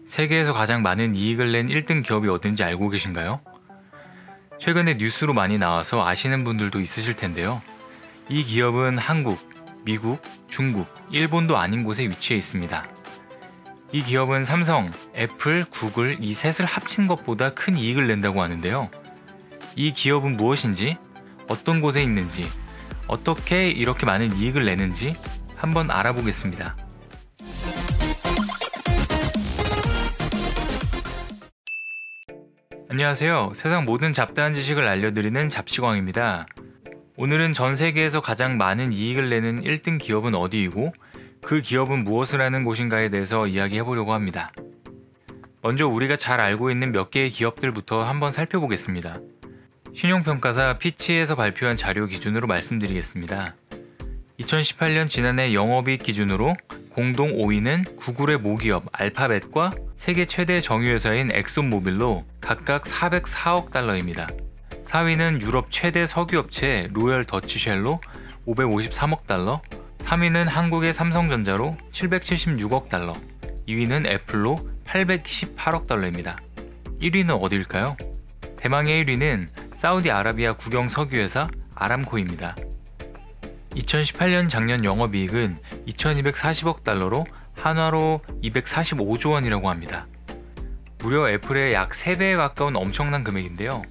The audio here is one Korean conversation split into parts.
세계에서 가장 많은 이익을 낸 1등 기업이 어딘지 알고 계신가요? 최근에 뉴스로 많이 나와서 아시는 분들도 있으실 텐데요. 이 기업은 한국, 미국, 중국, 일본도 아닌 곳에 위치해 있습니다. 이 기업은 삼성, 애플, 구글 이 셋을 합친 것보다 큰 이익을 낸다고 하는데요. 이 기업은 무엇인지, 어떤 곳에 있는지, 어떻게 이렇게 많은 이익을 내는지 한번 알아보겠습니다. 안녕하세요. 세상 모든 잡다한 지식을 알려드리는 잡시광입니다. 오늘은 전 세계에서 가장 많은 이익을 내는 1등 기업은 어디이고 그 기업은 무엇을 하는 곳인가에 대해서 이야기해보려고 합니다. 먼저 우리가 잘 알고 있는 몇 개의 기업들부터 한번 살펴보겠습니다. 신용평가사 피치에서 발표한 자료 기준으로 말씀드리겠습니다. 2018년 지난해 영업이익 기준으로 공동 5위는 구글의 모기업 알파벳과 세계 최대 정유회사인 엑손모빌로 각각 404억 달러입니다. 4위는 유럽 최대 석유업체 로열 더치쉘로 553억 달러, 3위는 한국의 삼성전자로 776억 달러, 2위는 애플로 818억 달러입니다. 1위는 어디일까요? 대망의 1위는 사우디아라비아 국영 석유회사 아람코입니다. 2018년 작년 영업이익은 2240억 달러로 한화로 245조 원이라고 합니다. 무려 애플의 약 3배에 가까운 엄청난 금액인데요.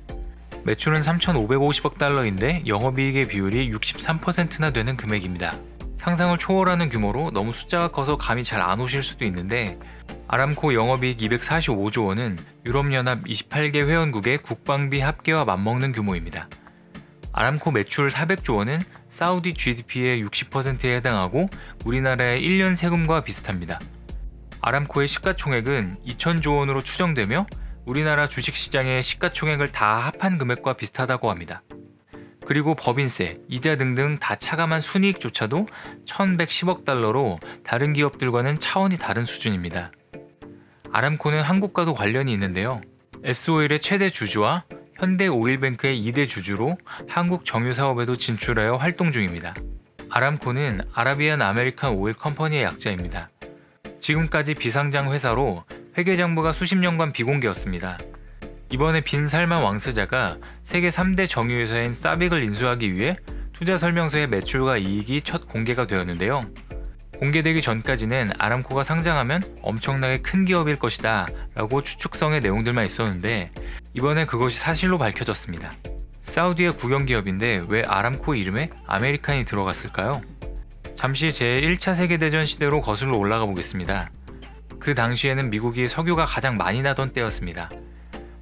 매출은 3,550억 달러인데 영업이익의 비율이 63%나 되는 금액입니다. 상상을 초월하는 규모로 너무 숫자가 커서 감이 잘 안 오실 수도 있는데 아람코 영업이익 245조 원은 유럽연합 28개 회원국의 국방비 합계와 맞먹는 규모입니다. 아람코 매출 400조 원은 사우디 GDP의 60%에 해당하고 우리나라의 1년 세금과 비슷합니다. 아람코의 시가총액은 2,000조 원으로 추정되며 우리나라 주식시장의 시가총액을 다 합한 금액과 비슷하다고 합니다. 그리고 법인세, 이자 등등 다 차감한 순이익조차도 1,110억 달러로 다른 기업들과는 차원이 다른 수준입니다. 아람코는 한국과도 관련이 있는데요. S오일의 최대 주주와 현대오일뱅크의 2대 주주로 한국 정유사업에도 진출하여 활동 중입니다. 아람코는 아라비안 아메리칸 오일 컴퍼니의 약자입니다. 지금까지 비상장 회사로 회계장부가 수십 년간 비공개였습니다. 이번에 빈 살만 왕세자가 세계 3대 정유회사인 사빅을 인수하기 위해 투자설명서의 매출과 이익이 첫 공개가 되었는데요. 공개되기 전까지는 아람코가 상장하면 엄청나게 큰 기업일 것이다 라고 추측성의 내용들만 있었는데 이번에 그것이 사실로 밝혀졌습니다. 사우디의 국영기업인데 왜 아람코 이름에 아메리칸이 들어갔을까요? 잠시 제1차 세계대전 시대로 거슬러 올라가 보겠습니다. 그 당시에는 미국이 석유가 가장 많이 나던 때였습니다.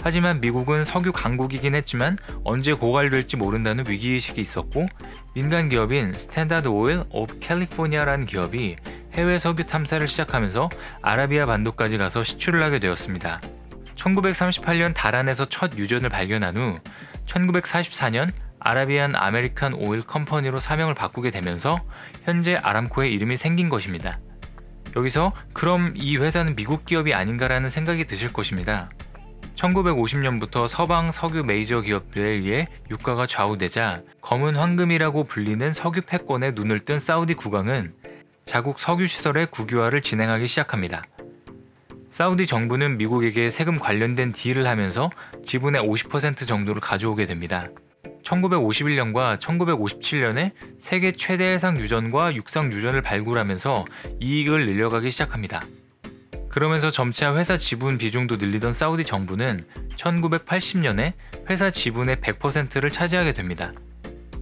하지만 미국은 석유 강국이긴 했지만 언제 고갈될지 모른다는 위기의식이 있었고 민간 기업인 스탠다드 오일 오브 캘리포니아라는 기업이 해외 석유 탐사를 시작하면서 아라비아 반도까지 가서 시추를 하게 되었습니다. 1938년 달 안에서 첫 유전을 발견한 후 1944년 아라비안 아메리칸 오일 컴퍼니로 사명을 바꾸게 되면서 현재 아람코의 이름이 생긴 것입니다. 여기서 그럼 이 회사는 미국 기업이 아닌가라는 생각이 드실 것입니다. 1950년부터 서방 석유 메이저 기업들에 의해 유가가 좌우되자 검은 황금이라고 불리는 석유 패권에 눈을 뜬 사우디 국왕은 자국 석유 시설의 국유화를 진행하기 시작합니다. 사우디 정부는 미국에게 세금 관련된 딜을 하면서 지분의 50% 정도를 가져오게 됩니다. 1951년과 1957년에 세계 최대 해상 유전과 육상 유전을 발굴하면서 이익을 늘려가기 시작합니다. 그러면서 점차 회사 지분 비중도 늘리던 사우디 정부는 1980년에 회사 지분의 100%를 차지하게 됩니다.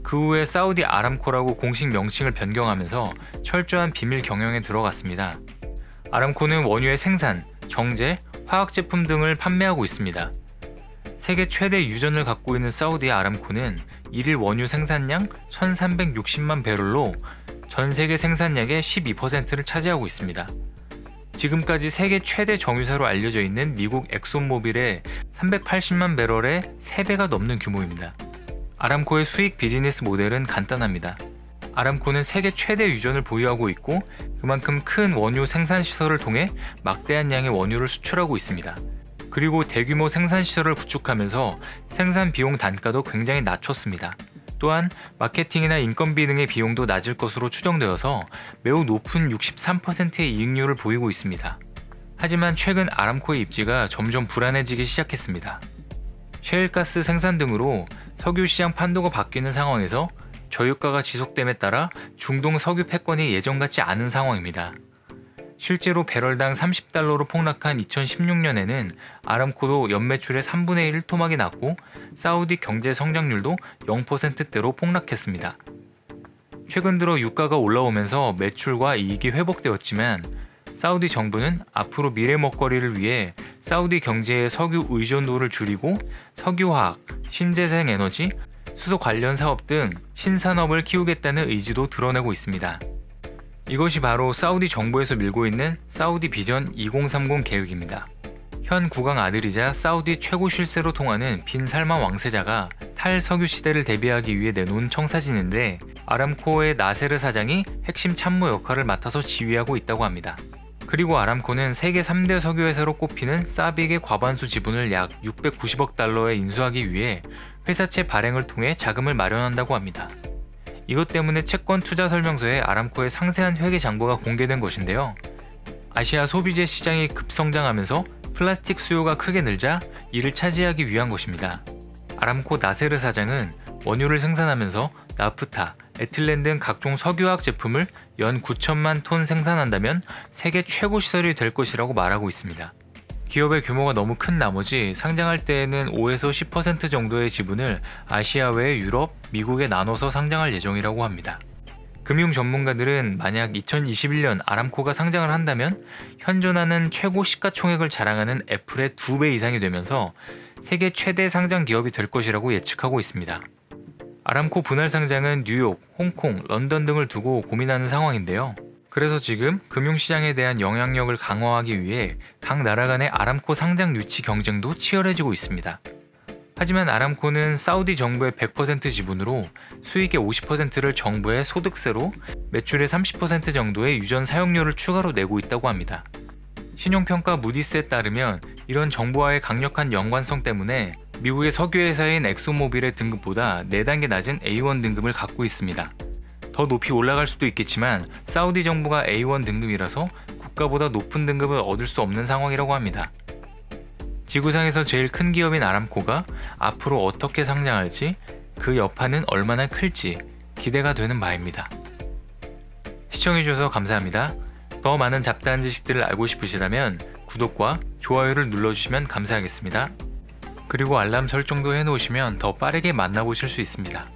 그 후에 사우디 아람코라고 공식 명칭을 변경하면서 철저한 비밀 경영에 들어갔습니다. 아람코는 원유의 생산, 정제, 화학제품 등을 판매하고 있습니다. 세계 최대 유전을 갖고 있는 사우디 아람코는 일일 원유 생산량 1360만 배럴로 전 세계 생산량의 12%를 차지하고 있습니다. 지금까지 세계 최대 정유사로 알려져 있는 미국 엑손모빌의 380만 배럴의 3배가 넘는 규모입니다. 아람코의 수익 비즈니스 모델은 간단합니다. 아람코는 세계 최대 유전을 보유하고 있고 그만큼 큰 원유 생산 시설을 통해 막대한 양의 원유를 수출하고 있습니다. 그리고 대규모 생산 시설을 구축하면서 생산 비용 단가도 굉장히 낮췄습니다. 또한 마케팅이나 인건비 등의 비용도 낮을 것으로 추정되어서 매우 높은 63%의 이익률을 보이고 있습니다. 하지만 최근 아람코의 입지가 점점 불안해지기 시작했습니다. 셰일가스 생산 등으로 석유 시장 판도가 바뀌는 상황에서 저유가가 지속됨에 따라 중동 석유 패권이 예전 같지 않은 상황입니다. 실제로 배럴당 30달러로 폭락한 2016년에는 아람코도 연매출의 3분의 1 토막이 났고 사우디 경제 성장률도 0%대로 폭락했습니다. 최근 들어 유가가 올라오면서 매출과 이익이 회복되었지만 사우디 정부는 앞으로 미래 먹거리를 위해 사우디 경제의 석유 의존도를 줄이고 석유화학, 신재생 에너지, 수소 관련 사업 등 신산업을 키우겠다는 의지도 드러내고 있습니다. 이것이 바로 사우디 정부에서 밀고 있는 사우디 비전 2030 계획입니다. 현 국왕 아들이자 사우디 최고 실세로 통하는 빈 살만 왕세자가 탈석유 시대를 대비하기 위해 내놓은 청사진인데 아람코의 나세르 사장이 핵심 참모 역할을 맡아서 지휘하고 있다고 합니다. 그리고 아람코는 세계 3대 석유회사로 꼽히는 사빅의 과반수 지분을 약 690억 달러에 인수하기 위해 회사채 발행을 통해 자금을 마련한다고 합니다. 이것 때문에 채권 투자 설명서에 아람코의 상세한 회계 장부가 공개된 것인데요. 아시아 소비재 시장이 급성장하면서 플라스틱 수요가 크게 늘자 이를 차지하기 위한 것입니다. 아람코 나세르 사장은 원유를 생산하면서 나프타, 에틸렌 등 각종 석유화학 제품을 연 9천만 톤 생산한다면 세계 최고 시설이 될 것이라고 말하고 있습니다. 기업의 규모가 너무 큰 나머지 상장할 때에는 5에서 10% 정도의 지분을 아시아 외 유럽, 미국에 나눠서 상장할 예정이라고 합니다. 금융 전문가들은 만약 2021년 아람코가 상장을 한다면 현존하는 최고 시가총액을 자랑하는 애플의 2배 이상이 되면서 세계 최대 상장 기업이 될 것이라고 예측하고 있습니다. 아람코 분할 상장은 뉴욕, 홍콩, 런던 등을 두고 고민하는 상황인데요. 그래서 지금 금융시장에 대한 영향력을 강화하기 위해 각 나라 간의 아람코 상장 유치 경쟁도 치열해지고 있습니다. 하지만 아람코는 사우디 정부의 100% 지분으로 수익의 50%를 정부의 소득세로 매출의 30% 정도의 유전 사용료를 추가로 내고 있다고 합니다. 신용평가 무디스에 따르면 이런 정부와의 강력한 연관성 때문에 미국의 석유회사인 엑소모빌의 등급보다 4단계 낮은 A1 등급을 갖고 있습니다. 더 높이 올라갈 수도 있겠지만 사우디 정부가 A1 등급이라서 국가보다 높은 등급을 얻을 수 없는 상황이라고 합니다. 지구상에서 제일 큰 기업인 아람코가 앞으로 어떻게 상장할지 그 여파는 얼마나 클지 기대가 되는 바입니다. 시청해주셔서 감사합니다. 더 많은 잡다한 지식들을 알고 싶으시다면 구독과 좋아요를 눌러주시면 감사하겠습니다. 그리고 알람 설정도 해놓으시면 더 빠르게 만나보실 수 있습니다.